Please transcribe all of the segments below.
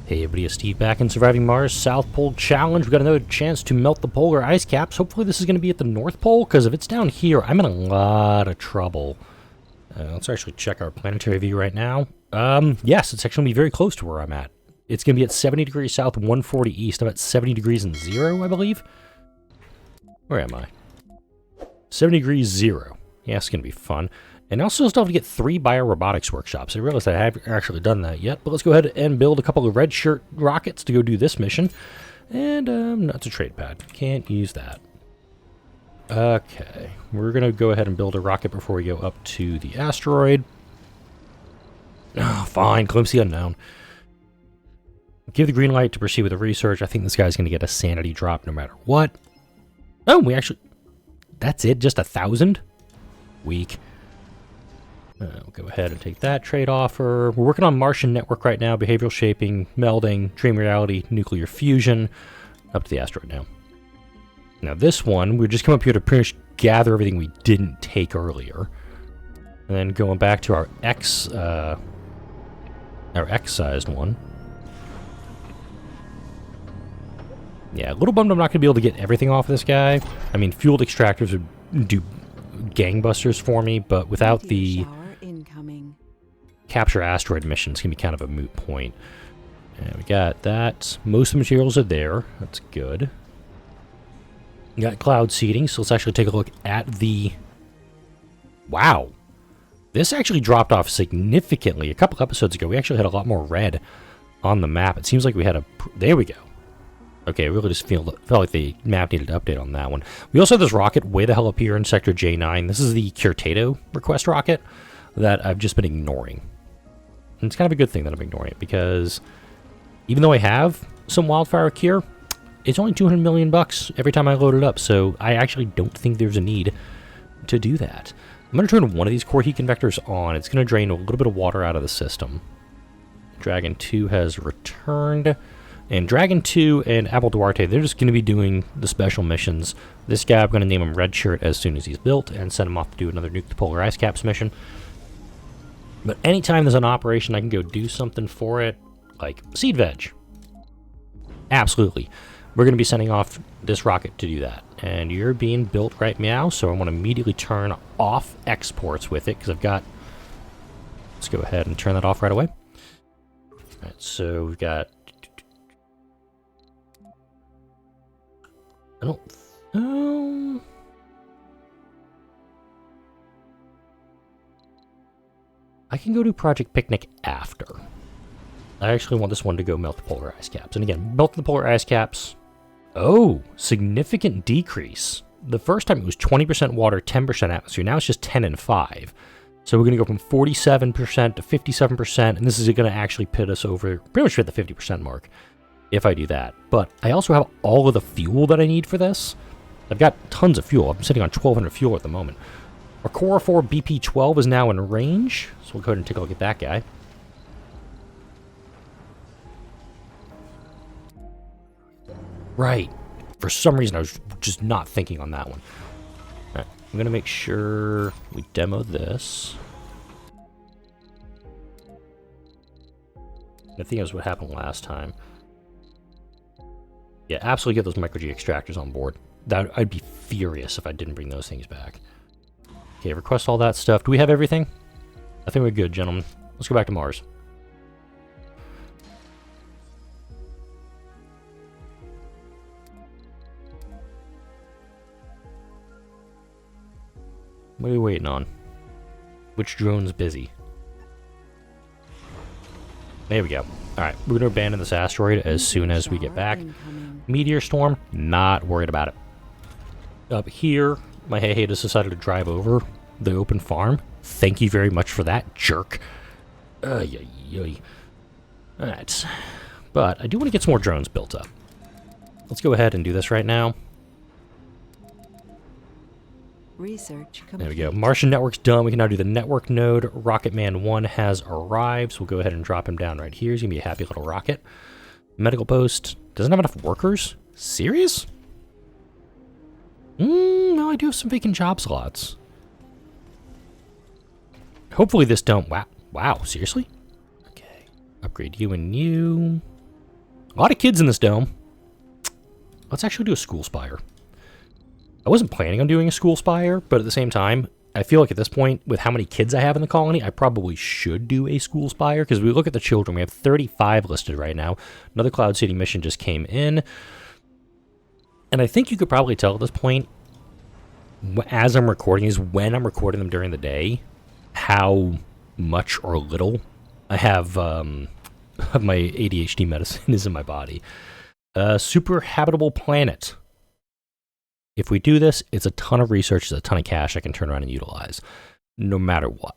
Hey everybody, it's Steve back in Surviving Mars South Pole Challenge. We got another chance to melt the polar ice caps. Hopefully this is going to be at the North Pole, because if it's down here, I'm in a lot of trouble. Let's actually check our planetary view right now. Yes, it's actually going to be very close to where I'm at. It's going to be at 70 degrees south, 140 east. I'm at 70 degrees and 0, I believe. Where am I? 70 degrees 0. Yeah, it's going to be fun. And I also still have to get 3 biorobotics workshops. I realize I haven't actually done that yet, but let's go ahead and build a couple of red shirt rockets to go do this mission. And, not a trade pad. Can't use that. Okay, we're going to go ahead and build a rocket before we go up to the asteroid. Oh, fine, glimpse the unknown. Give the green light to proceed with the research. I think this guy's going to get a sanity drop no matter what. Oh, we actually... That's it? Just 1,000? Weak. We'll go ahead and take that trade offer. We're working on Martian network right now. Behavioral shaping, melding, dream reality, nuclear fusion. Up to the asteroid now. Now this one, we just come up here to pretty much gather everything we didn't take earlier. And then going back to our X-sized one. Yeah, a little bummed I'm not going to be able to get everything off of this guy. I mean, fueled extractors would do gangbusters for me, but without the capture asteroid mission, it's going to be kind of a moot point. And we got that. Most of the materials are there. That's good. We got cloud seeding, so let's actually take a look at the... Wow. This actually dropped off significantly. A couple episodes ago, we actually had a lot more red on the map. It seems like we had a... There we go. Okay, I really just felt like the map needed an update on that one. We also have this rocket way the hell up here in Sector J9. This is the Curtado request rocket that I've just been ignoring. And it's kind of a good thing that I'm ignoring it, because even though I have some Wildfire cure, it's only 200 million bucks every time I load it up, so I actually don't think there's a need to do that. I'm going to turn one of these core heat convectors on. It's going to drain a little bit of water out of the system. Dragon 2 has returned. And Dragon 2 and Apple Duarte, they're just going to be doing the special missions. This guy, I'm going to name him Red Shirt as soon as he's built and send him off to do another Nuke the Polar Ice Caps mission. But anytime there's an operation, I can go do something for it, like Seed Veg. Absolutely. We're going to be sending off this rocket to do that. And you're being built right now, so I want to immediately turn off exports with it, because I've got... Let's go ahead and turn that off right away. Alright, so we've got... I don't... I can go do Project Picnic after. I actually want this one to go melt the polar ice caps. And again, melt the polar ice caps. Oh, significant decrease. The first time it was 20% water, 10% atmosphere. Now it's just 10 and 5. So we're going to go from 47% to 57%. And this is going to actually pit us over pretty much at the 50% mark if I do that. But I also have all of the fuel that I need for this. I've got tons of fuel. I'm sitting on 1,200 fuel at the moment. Our Core 4 BP-12 is now in range, so we'll go ahead and take a look at that guy. Right. For some reason, I was just not thinking on that one. Alright, I'm going to make sure we demo this. I think that was what happened last time. Yeah, absolutely get those micro-G extractors on board. I'd be furious if I didn't bring those things back. Okay, request all that stuff. Do we have everything? I think we're good, gentlemen. Let's go back to Mars. What are we waiting on? Which drone's busy? There we go. Alright, we're going to abandon this asteroid as soon as we get back. Meteor storm, not worried about it. Up here, my hey just decided to drive over the open farm. Thank you very much for that, jerk. Alright. But I do want to get some more drones built up. Let's go ahead and do this right now. Research complete. There we go. Martian network's done. We can now do the network node. Rocket Man 1 has arrived, so we'll go ahead and drop him down right here. He's going to be a happy little rocket. Medical post. Doesn't have enough workers? Serious? No, I do have some vacant job slots. Hopefully this don't... Wow, seriously? Okay. Upgrade you and you. A lot of kids in this dome. Let's actually do a school spire. I wasn't planning on doing a school spire, but at the same time, I feel like at this point, with how many kids I have in the colony, I probably should do a school spire, because we look at the children. We have 35 listed right now. Another cloud seeding mission just came in. And I think you could probably tell at this point, as I'm recording these, when I'm recording them during the day, how much or little I have of my ADHD medicine is in my body. Super habitable planet. If we do this, it's a ton of research, it's a ton of cash I can turn around and utilize, no matter what.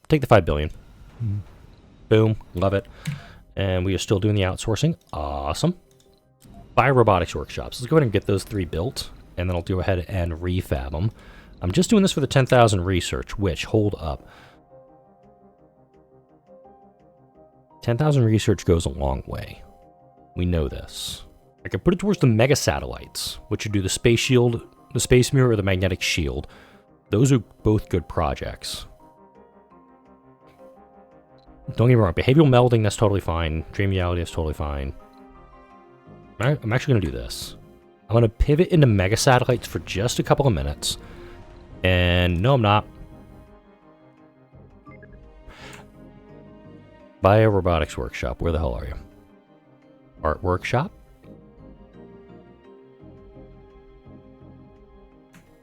Take the 5 billion. Boom, love it. And we are still doing the outsourcing. Awesome. Buy robotics workshops. Let's go ahead and get those 3 built, and then I'll go ahead and refab them. I'm just doing this for the 10,000 research, which, hold up. 10,000 research goes a long way. We know this. I could put it towards the mega satellites, which would do the space shield, the space mirror, or the magnetic shield. Those are both good projects. Don't get me wrong, behavioral melding, that's totally fine. Dream reality, that's totally fine. I'm actually going to do this. I'm going to pivot into mega satellites for just a couple of minutes. And no, I'm not. Biorobotics workshop, where the hell are you? Art workshop?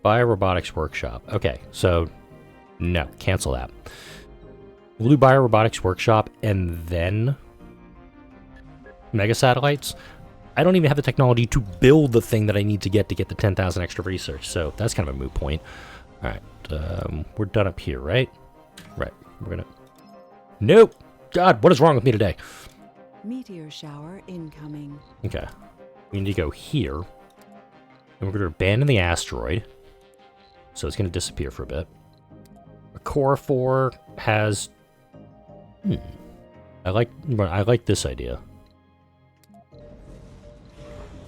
Biorobotics workshop. Okay, so no, cancel that. We'll do Biorobotics workshop and then mega satellites. I don't even have the technology to build the thing that I need to get the 10,000 extra research, so that's kind of a moot point. All right, we're done up here, right? Right. We're gonna. Nope. God, what is wrong with me today? Meteor shower incoming. Okay, we need to go here, and we're going to abandon the asteroid. So it's going to disappear for a bit. A core 4 has... I like this idea.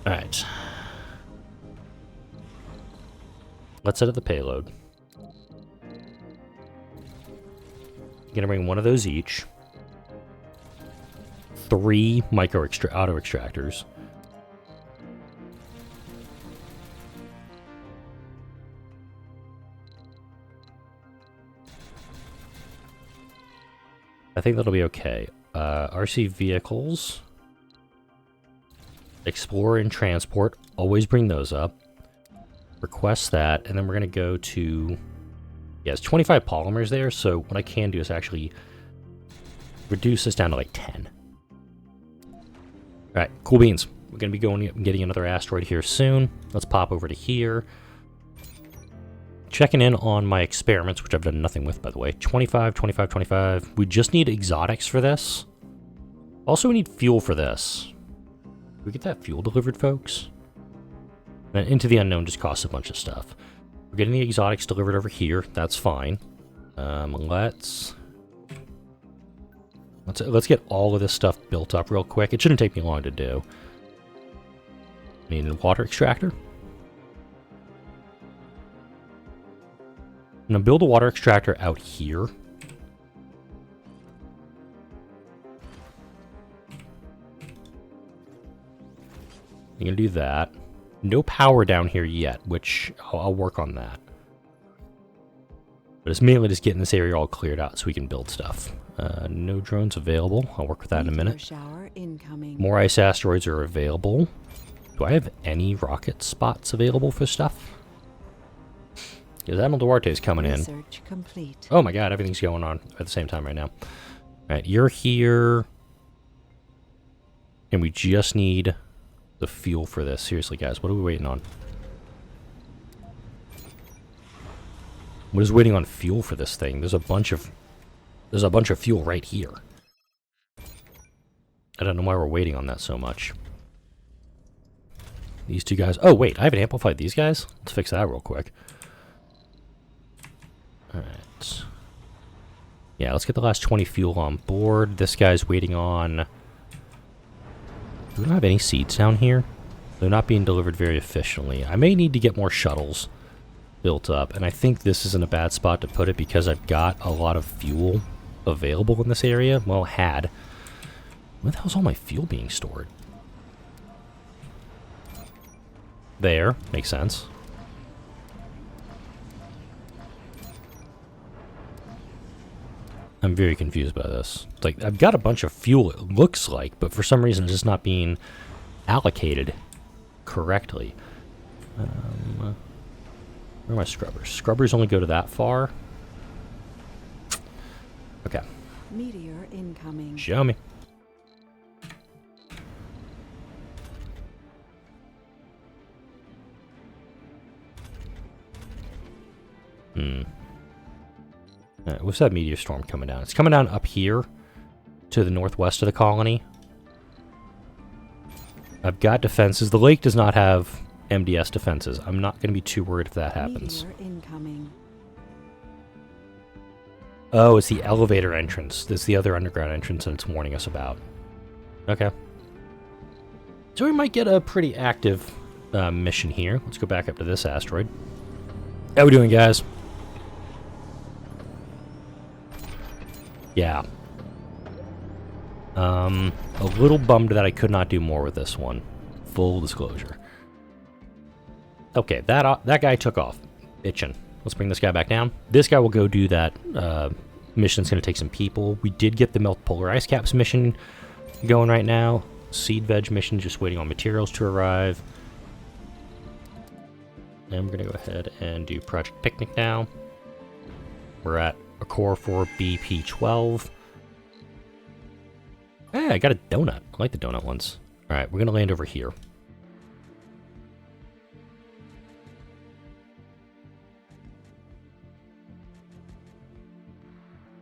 Alright. Let's set up the payload. Going to bring one of those each. 3 auto extractors. I think that'll be okay. RC vehicles. Explore and transport. Always bring those up. Request that. And then we're going to go to... Yeah, it's 25 polymers there. So what I can do is actually reduce this down to like 10. Alright, cool beans. We're going to be going and getting another asteroid here soon. Let's pop over to here. Checking in on my experiments, which I've done nothing with, by the way. 25, 25, 25. We just need exotics for this. Also, we need fuel for this. Can we get that fuel delivered, folks? And Into the Unknown just costs a bunch of stuff. We're getting the exotics delivered over here. That's fine. Let's get all of this stuff built up real quick. It shouldn't take me long to do. Need a water extractor. I'm going to build a water extractor out here. I'm going to do that. No power down here yet, which I'll work on that. But it's mainly just getting this area all cleared out so we can build stuff. No drones available. I'll work with that in a minute. Shower incoming. More ice asteroids are available. Do I have any rocket spots available for stuff? Because Admiral Duarte's coming in. Research complete. Oh my god, everything's going on at the same time right now. Alright, you're here. And we just need the fuel for this. Seriously, guys, what are we waiting on? What is waiting on fuel for this thing? There's a bunch of fuel right here. I don't know why we're waiting on that so much. These two guys. Oh wait, I haven't amplified these guys? Let's fix that real quick. Alright. Yeah, let's get the last 20 fuel on board. This guy's waiting on... Do we not have any seeds down here? They're not being delivered very efficiently. I may need to get more shuttles built up, and I think this isn't a bad spot to put it because I've got a lot of fuel available in this area. Well, had. Where the hell's all my fuel being stored? There. Makes sense. I'm very confused by this. It's like, I've got a bunch of fuel, it looks like, but for some reason it's just not being allocated correctly. Where are my scrubbers? Scrubbers only go to that far. Okay. Meteor incoming. Show me. What's that meteor storm coming down? It's coming down up here to the northwest of the colony. I've got defenses. The lake does not have MDS defenses. I'm not going to be too worried if that happens. Meteor incoming. Oh, it's the elevator entrance. It's the other underground entrance that it's warning us about. Okay. So we might get a pretty active mission here. Let's go back up to this asteroid. How we doing, guys? Yeah. A little bummed that I could not do more with this one. Full disclosure. Okay, that guy took off. Itching. Let's bring this guy back down. This guy will go do that mission. It's going to take some people. We did get the Melt Polar Ice Caps mission going right now. Seed Veg mission, just waiting on materials to arrive. And we're going to go ahead and do Project Picnic now. We're at a core for BP12. Hey, I got a donut. I like the donut ones. Alright, we're going to land over here.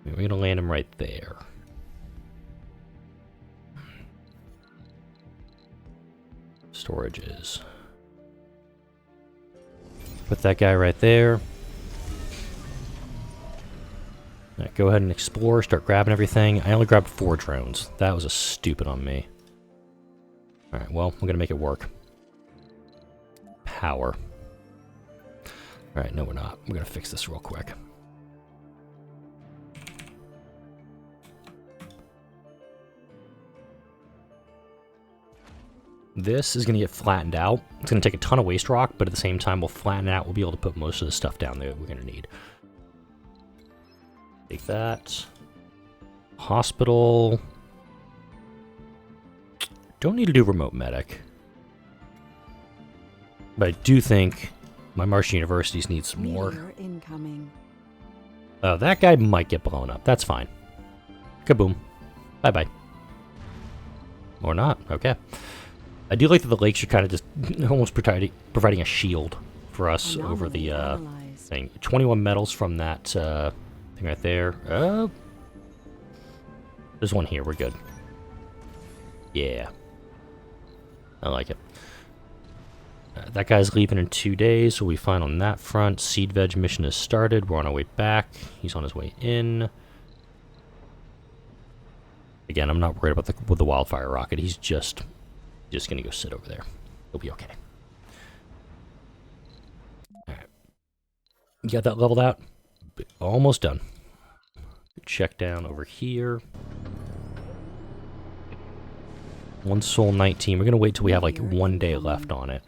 We're going to land him right there. Storages. Put that guy right there. Right, go ahead and explore, start grabbing everything. I only grabbed 4 drones. That was a stupid on me. Alright, well, I'm going to make it work. Power. Alright, no we're not. We're going to fix this real quick. This is going to get flattened out. It's going to take a ton of waste rock, but at the same time, we'll flatten it out. We'll be able to put most of the stuff down there that we're going to need. Take that. Hospital. Don't need to do remote medic. But I do think my Martian universities need some more. Meteor incoming. That guy might get blown up. That's fine. Kaboom. Bye-bye. Or not. Okay. I do like that the lakes are kind of just almost providing a shield for us over the thing. 21 metals from that thing right there. There's one here. We're good. Yeah. I like it. That guy's leaving in 2 days, so we'll be fine on that front. Seed Veg mission has started. We're on our way back. He's on his way in. Again, I'm not worried about the Wildfire rocket. He's just gonna go sit over there. He'll be okay. Alright. You got that leveled out? Almost done. Check down over here. 1 Sol 19. We're gonna wait till we have like 1 day left on it.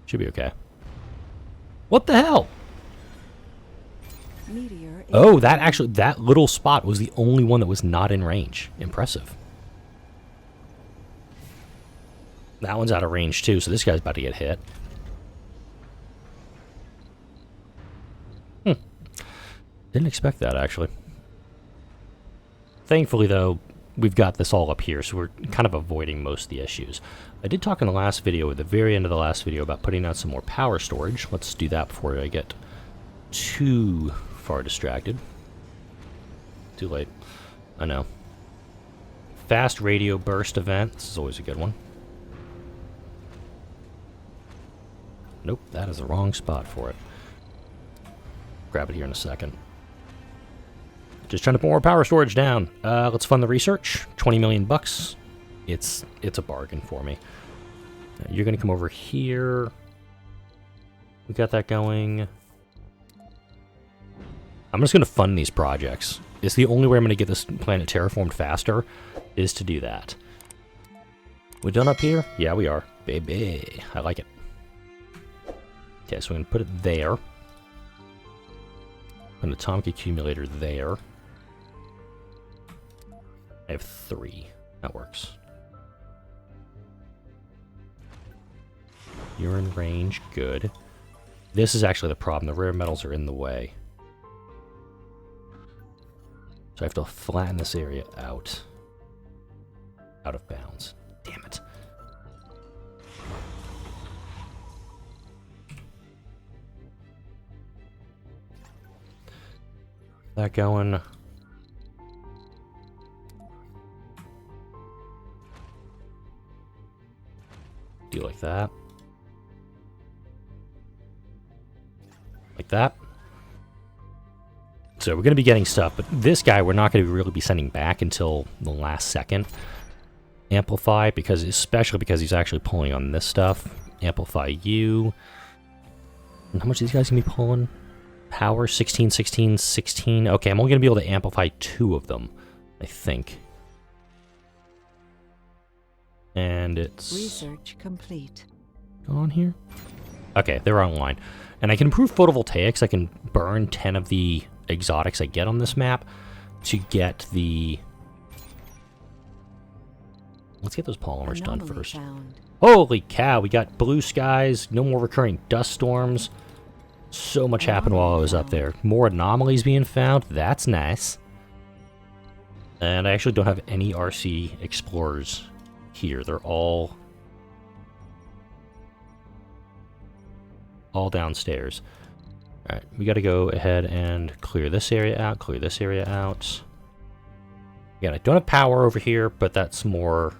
Should be okay. What the hell? Meteor Oh, that little spot was the only one that was not in range. Impressive. That one's out of range too, so this guy's about to get hit. Didn't expect that, actually. Thankfully, though, we've got this all up here, so we're kind of avoiding most of the issues. I did talk in the last video, at the very end of the last video, about putting out some more power storage. Let's do that before I get too far distracted. Too late. I know. Fast radio burst event. This is always a good one. Nope, that is the wrong spot for it. Grab it here in a second. Just trying to put more power storage down. Let's fund the research. 20 million bucks. It's a bargain for me. You're gonna come over here. We got that going. I'm just gonna fund these projects. It's the only way I'm going to get this planet terraformed faster, is to do that. We done up here? Yeah, we are. Baby. I like it. Okay, so we're going to put it there. An atomic accumulator there. I have 3. That works. You're in range. Good. This is actually the problem. The rare metals are in the way. So I have to flatten this area out. Out of bounds. Damn it. That going. Do like that. Like that. So we're going to be getting stuff, but this guy we're not going to really be sending back until the last second. Amplify, especially because he's actually pulling on this stuff. Amplify you. And how much are these guys going to be pulling? Power, 16, 16, 16. Okay, I'm only going to be able to amplify 2 of them, I think. And it's... Research complete. On here? Okay, they're online. And I can improve photovoltaics. I can burn 10 of the exotics I get on this map to get the... Let's get those polymers done first. Found. Holy cow, we got blue skies, no more recurring dust storms. So much happened while I was up there. More anomalies being found. That's nice. And I actually don't have any RC explorers here. They're all downstairs. Alright, we got to go ahead and clear this area out, clear this area out. Again, I don't have power over here, but that's more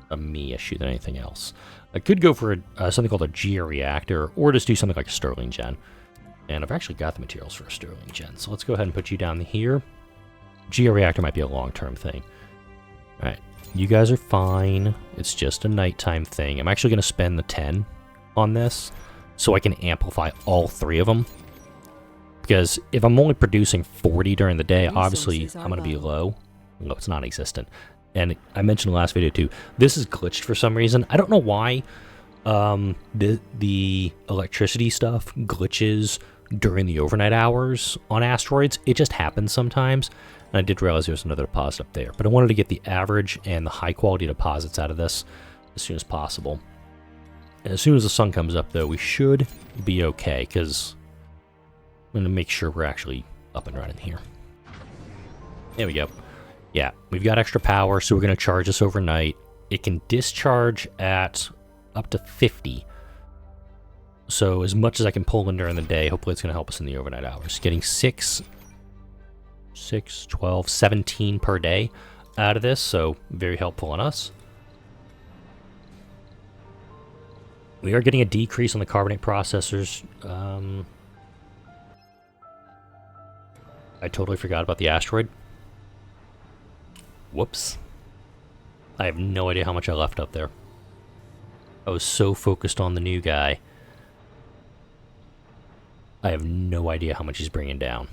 a me issue than anything else. I could go for something called a georeactor, or just do something like a Stirling Gen. And I've actually got the materials for a Stirling Gen, so let's go ahead and put you down here. Georeactor might be a long-term thing. Alright, you guys are fine. It's just a nighttime thing. I'm actually going to spend the 10 on this, so I can amplify all 3 of them. Because if I'm only producing 40 during the day, obviously I'm going to be low. No, it's non-existent. And I mentioned in the last video too, this is glitched for some reason. I don't know why the electricity stuff glitches during the overnight hours on asteroids. It just happens sometimes. And I did realize there was another deposit up there. But I wanted to get the average and the high quality deposits out of this as soon as possible. And as soon as the sun comes up though, we should be okay, because I'm going to make sure we're actually up and running here. There we go. Yeah, we've got extra power, so we're going to charge this overnight. It can discharge at up to 50. So as much as I can pull in during the day, hopefully it's going to help us in the overnight hours. Getting 6, 12, 17 per day out of this, so very helpful on us. We are getting a decrease on the carbonate processors. I totally forgot about the asteroid. Whoops. I have no idea how much I left up there. I was so focused on the new guy. I have no idea how much he's bringing down.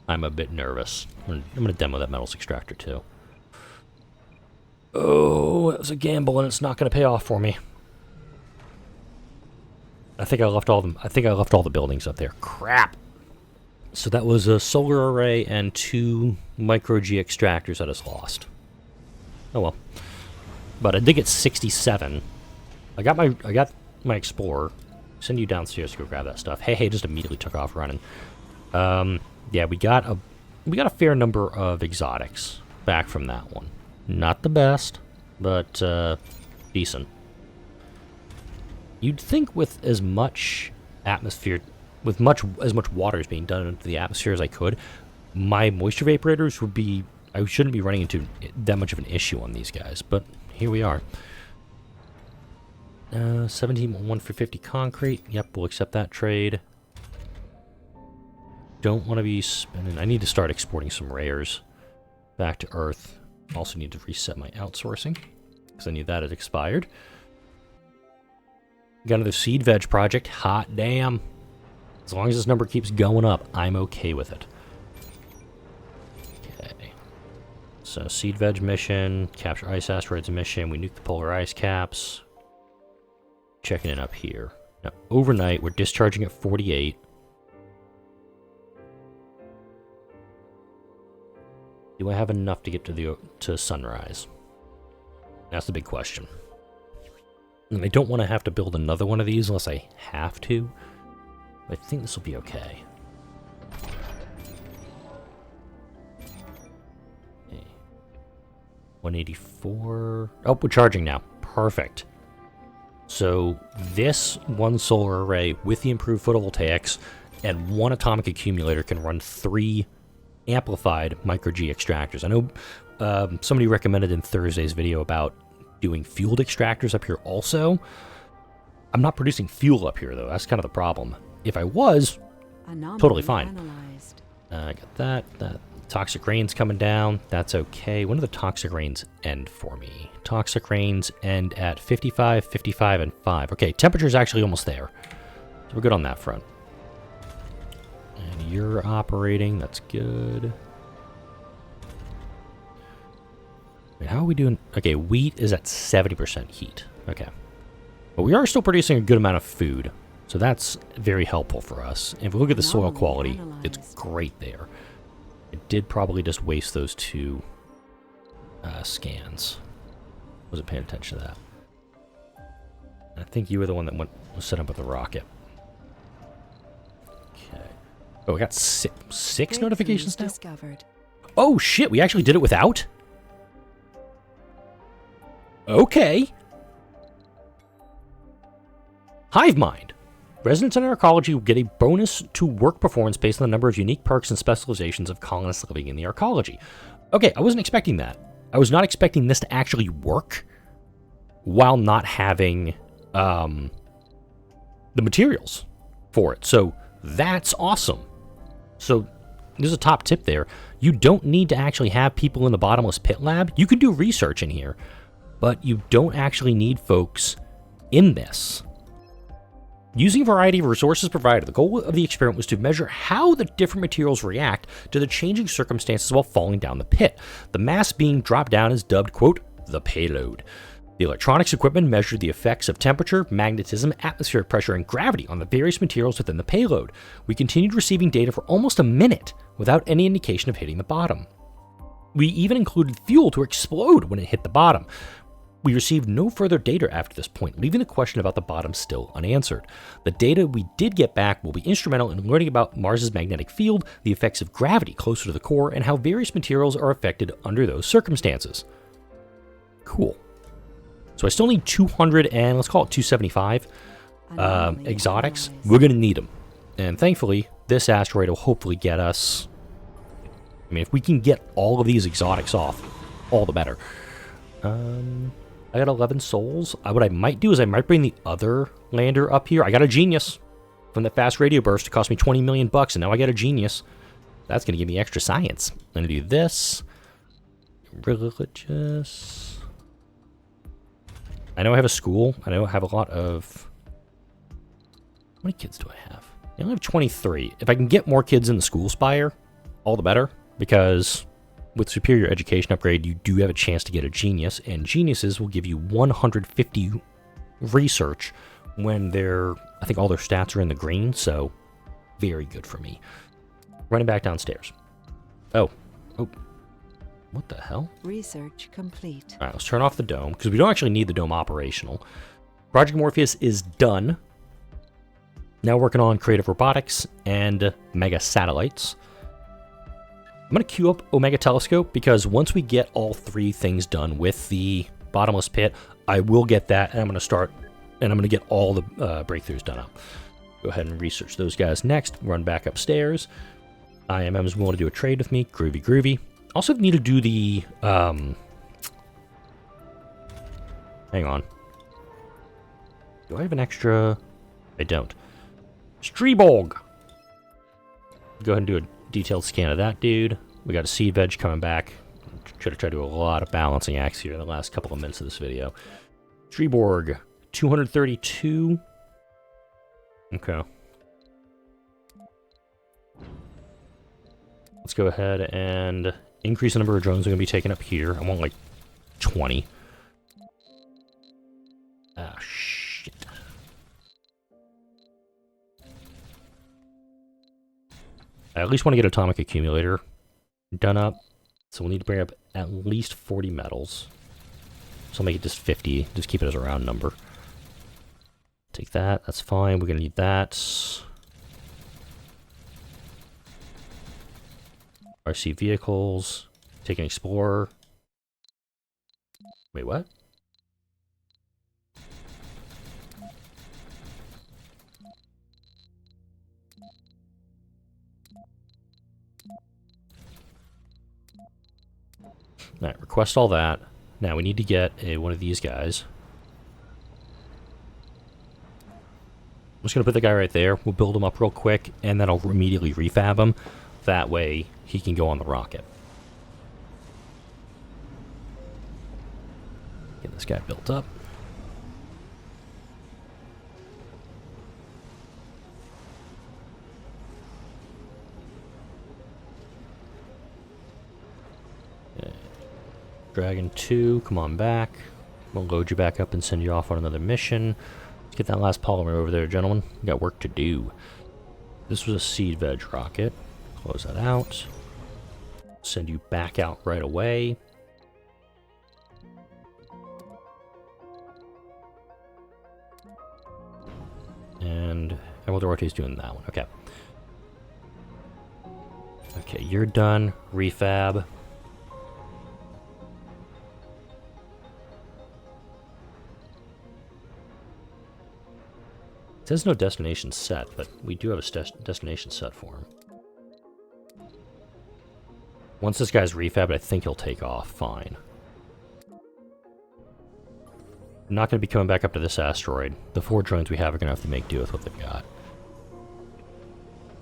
I'm a bit nervous. I'm going to demo that metals extractor too. Oh, that was a gamble, and it's not going to pay off for me. I think I left all the buildings up there. Crap. So that was a solar array and 2 micro G extractors that is lost. Oh well. But I did get 67. I got my Explorer. Send you downstairs to go grab that stuff. Hey, just immediately took off running. Yeah, we got a fair number of exotics back from that one. Not the best, but decent. You'd think with as much atmosphere, as much water is being done into the atmosphere as I could, my moisture vaporators would be, I shouldn't be running into that much of an issue on these guys, but here we are. 17.1 for 50 concrete. Yep, we'll accept that trade. Don't want to be spending, I need to start exporting some rares back to Earth. Also need to reset my outsourcing, because I knew that had expired. Got another seed veg project. Hot damn. As long as this number keeps going up, I'm okay with it. So seed veg mission, capture ice asteroids mission, we nuke the polar ice caps. Checking it up here. Now, overnight, we're discharging at 48. Do I have enough to get to sunrise? That's the big question. And I don't want to have to build another one of these unless I have to. But I think this will be okay. 184. Oh, we're charging now. Perfect. So this one solar array with the improved photovoltaics and one atomic accumulator can run 3 amplified micro-G extractors. I know somebody recommended in Thursday's video about doing fueled extractors up here also. I'm not producing fuel up here, though. That's kind of the problem. If I was, totally fine. I got that. That toxic rain's coming down. That's okay. When do the toxic rains end for me? Toxic rains end at 55, 55, and 5. Okay, temperature's actually almost there. So we're good on that front. And you're operating. That's good. Wait, how are we doing? Okay, wheat is at 70% heat. Okay. But we are still producing a good amount of food. So that's very helpful for us. And if we look at the soil quality, it's great there. I did probably just waste those 2 scans. Wasn't paying attention to that. I think you were the one that was set up with the rocket. Okay. Oh, we got six notifications now? Discovered. Oh, shit, we actually did it without? Okay. Hive Mind. Residents in our ecology will get a bonus to work performance based on the number of unique perks and specializations of colonists living in the ecology. Okay, I wasn't expecting that. I was not expecting this to actually work while not having the materials for it. So that's awesome. So there's a top tip there. You don't need to actually have people in the Bottomless Pit Lab. You can do research in here, but you don't actually need folks in this. Using a variety of resources provided, the goal of the experiment was to measure how the different materials react to the changing circumstances while falling down the pit. The mass being dropped down is dubbed, quote, the payload. The electronics equipment measured the effects of temperature, magnetism, atmospheric pressure, and gravity on the various materials within the payload. We continued receiving data for almost a minute without any indication of hitting the bottom. We even included fuel to explode when it hit the bottom. We received no further data after this point, leaving the question about the bottom still unanswered. The data we did get back will be instrumental in learning about Mars's magnetic field, the effects of gravity closer to the core, and how various materials are affected under those circumstances. Cool. So I still need 200 and let's call it 275 exotics. We're going to need them. And thankfully, this asteroid will hopefully get us... I mean, if we can get all of these exotics off, all the better. I got 11 souls. What I might do is I might bring the other lander up here. I got a genius from that fast radio burst. It cost me 20 million bucks, and now I got a genius. That's going to give me extra science. I'm going to do this. Religious. I know I have a school. I know I have a lot of... How many kids do I have? I only have 23. If I can get more kids in the school spire, all the better, because... with superior education upgrade, you do have a chance to get a genius, and geniuses will give you 150 research when I think all their stats are in the green, so very good for me. Running back downstairs. Oh, what the hell? Research complete. All right, let's turn off the dome, because we don't actually need the dome operational. Project Morpheus is done. Now working on creative robotics and mega satellites. I'm going to queue up Omega Telescope because once we get all 3 things done with the Bottomless Pit, I will get that, and I'm going to start, and I'm going to get all the breakthroughs done up. Go ahead and research those guys next. Run back upstairs. IMM's willing to do a trade with me. Groovy, groovy. Also need to do the... hang on. Do I have an extra... I don't. Streborg! Go ahead and do a detailed scan of that dude. We got a seed veg coming back. Should have tried to do a lot of balancing acts here in the last couple of minutes of this video. Streborg, 232. Okay. Let's go ahead and increase the number of drones we're going to be taking up here. I want like 20. Ah, shit. I at least want to get atomic accumulator done up. So we'll need to bring up at least 40 metals. So I'll make it just 50. Just keep it as a round number. Take that. That's fine. We're going to need that. RC vehicles. Take an explorer. Wait, what? Alright, request all that. Now we need to get one of these guys. I'm just going to put the guy right there. We'll build him up real quick, and then I'll immediately refab him. That way, he can go on the rocket. Get this guy built up. Dragon 2, come on back. We'll load you back up and send you off on another mission. Let's get that last polymer over there, gentlemen. We got work to do. This was a seed veg rocket. Close that out. Send you back out right away. And Emerald Duarte is doing that one. Okay. Okay, you're done. Refab. It says no destination set, but we do have a destination set for him. Once this guy's refabbed, I think he'll take off fine. I'm not going to be coming back up to this asteroid. The 4 drones we have are going to have to make do with what they've got.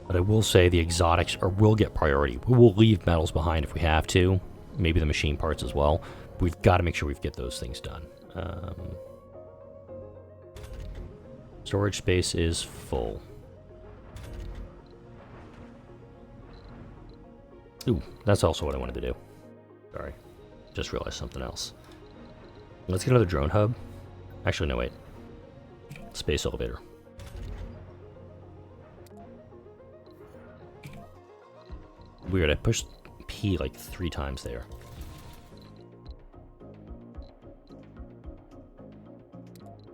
But I will say the exotics will get priority. We will leave metals behind if we have to. Maybe the machine parts as well. But we've got to make sure we get those things done. Storage space is full. Ooh, that's also what I wanted to do. Sorry. Just realized something else. Let's get another drone hub. Actually, no, wait. Space elevator. Weird, I pushed P like 3 times there.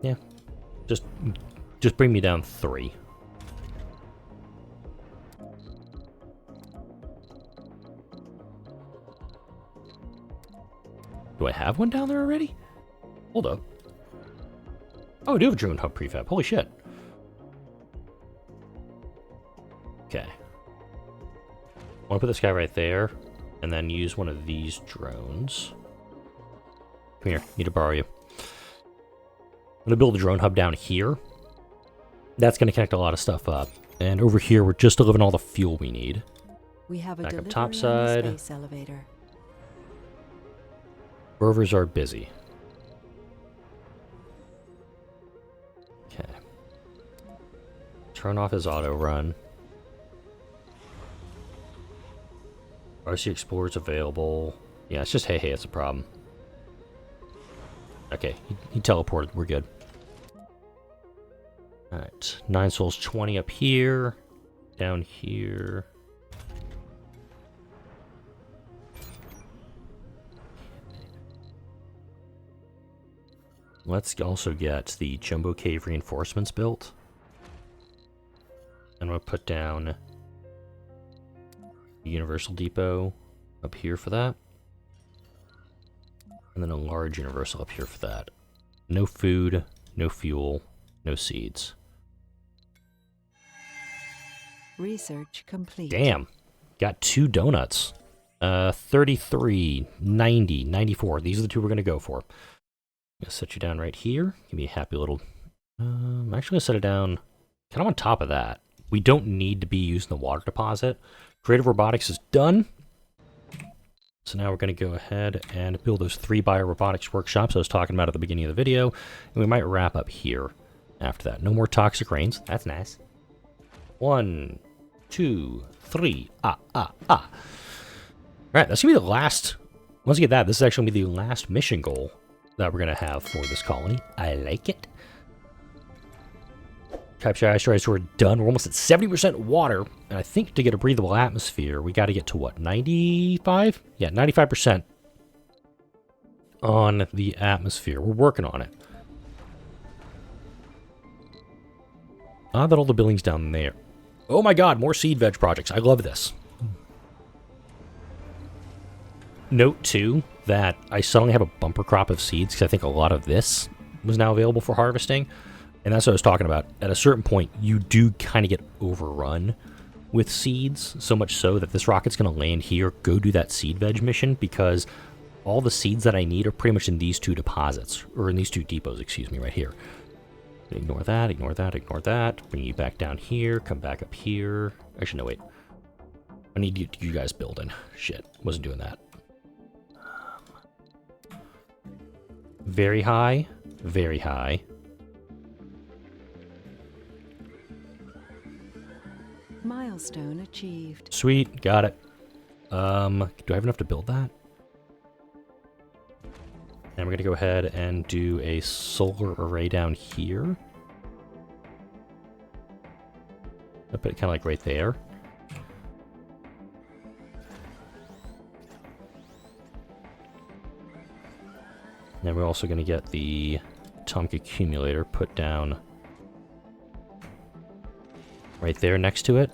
Yeah. Just bring me down 3. Do I have one down there already? Hold up. Oh, I do have a drone hub prefab. Holy shit. Okay. I want to put this guy right there, and then use one of these drones. Come here. Need to borrow you. I'm going to build a drone hub down here. That's going to connect a lot of stuff up. And over here, we're just delivering all the fuel we need. We have a Back up delivery topside. on the space elevator. Rovers are busy. Okay. Turn off his auto run. RC Explorer's available. Yeah, it's just hey, it's a problem. Okay, he teleported. We're good. Alright, 9 souls 20 up here. Down here. Let's also get the Jumbo Cave reinforcements built. And we'll put down the Universal Depot up here for that. And then a large Universal up here for that. No food, no fuel, no seeds. Research complete. Damn. Got 2 donuts. 33, 90, 94. These are the 2 we're going to go for. I'm going to set you down right here. Give me a happy little... I'm actually going to set it down kind of on top of that. We don't need to be using the water deposit. Creative Robotics is done. So now we're going to go ahead and build those 3 biorobotics workshops I was talking about at the beginning of the video. And we might wrap up here after that. No more toxic rains. That's nice. 1, 2, 3. Alright, that's going to be the last... Once you get that, this is actually going to be the last mission goal that we're going to have for this colony. I like it. Capture asteroids, we're done. We're almost at 70% water. And I think to get a breathable atmosphere, we got to get to what, 95? Yeah, 95% on the atmosphere. We're working on it. Odd that all the buildings down there. Oh my god, more seed veg projects. I love this. Note, too, that I suddenly have a bumper crop of seeds because I think a lot of this was now available for harvesting. And that's what I was talking about. At a certain point, you do kind of get overrun with seeds, so much so that this rocket's going to land here, go do that seed veg mission, because all the seeds that I need are pretty much in these two deposits, or in these two depots, excuse me, right here. Ignore that, ignore that, ignore that. Bring you back down here, come back up here. Actually, no, wait. I need you guys building. Shit, wasn't doing that. Very high, very high. Milestone achieved. Sweet, got it. Do I have enough to build that? And we're going to go ahead and do a solar array down here. I'll put it kind of like right there. And then we're also going to get the atomic accumulator put down right there next to it.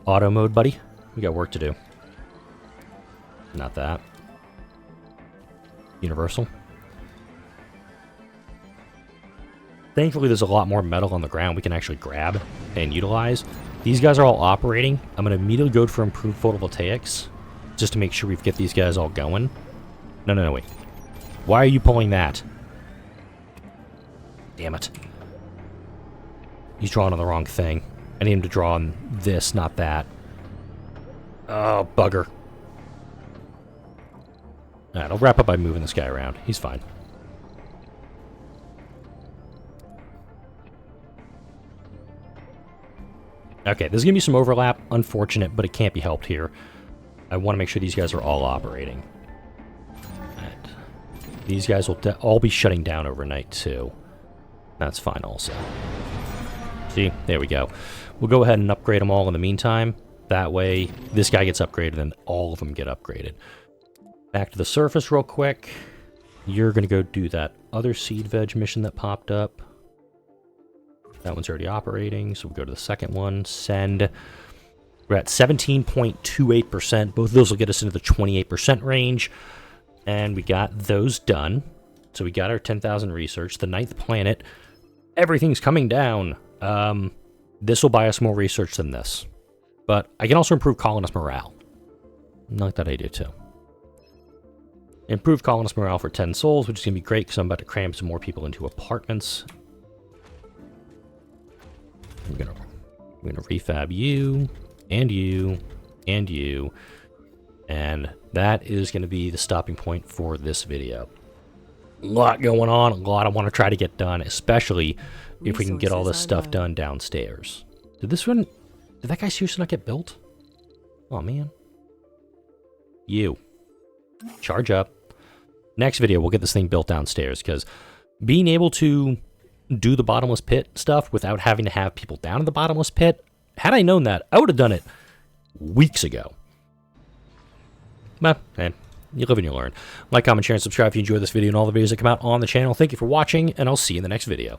Auto mode, buddy. We got work to do. Not that. Universal. Thankfully, there's a lot more metal on the ground we can actually grab and utilize. These guys are all operating. I'm going to immediately go for improved photovoltaics just to make sure we get these guys all going. No, wait. Why are you pulling that? Damn it. He's drawing on the wrong thing. I need him to draw on this, not that. Oh, bugger. Alright, I'll wrap up by moving this guy around. He's fine. Okay, there's going to be some overlap. Unfortunate, but it can't be helped here. I want to make sure these guys are all operating. Right. These guys will all be shutting down overnight, too. That's fine also. See? There we go. We'll go ahead and upgrade them all in the meantime. That way, this guy gets upgraded and all of them get upgraded. Back to the surface real quick. You're going to go do that other seed veg mission that popped up. That one's already operating, so we'll go to the second one. Send. We're at 17.28%. Both of those will get us into the 28% range. And we got those done. So we got our 10,000 research. The 9th planet. Everything's coming down. This will buy us more research than this. But I can also improve colonist morale. I like that idea, too. Improve colonist morale for 10 souls, which is going to be great because I'm about to cram some more people into apartments. I'm gonna refab you, and you, and you. And that is going to be the stopping point for this video. A lot going on, a lot I want to try to get done, especially if we can get all this stuff done downstairs. Did that guy seriously not get built? Oh, man. You. Charge up. Next video, we'll get this thing built downstairs, because being able to do the bottomless pit stuff without having to have people down in the bottomless pit, had I known that, I would have done it weeks ago. But, man, you live and you learn. Like, comment, share, and subscribe if you enjoyed this video and all the videos that come out on the channel. Thank you for watching, and I'll see you in the next video.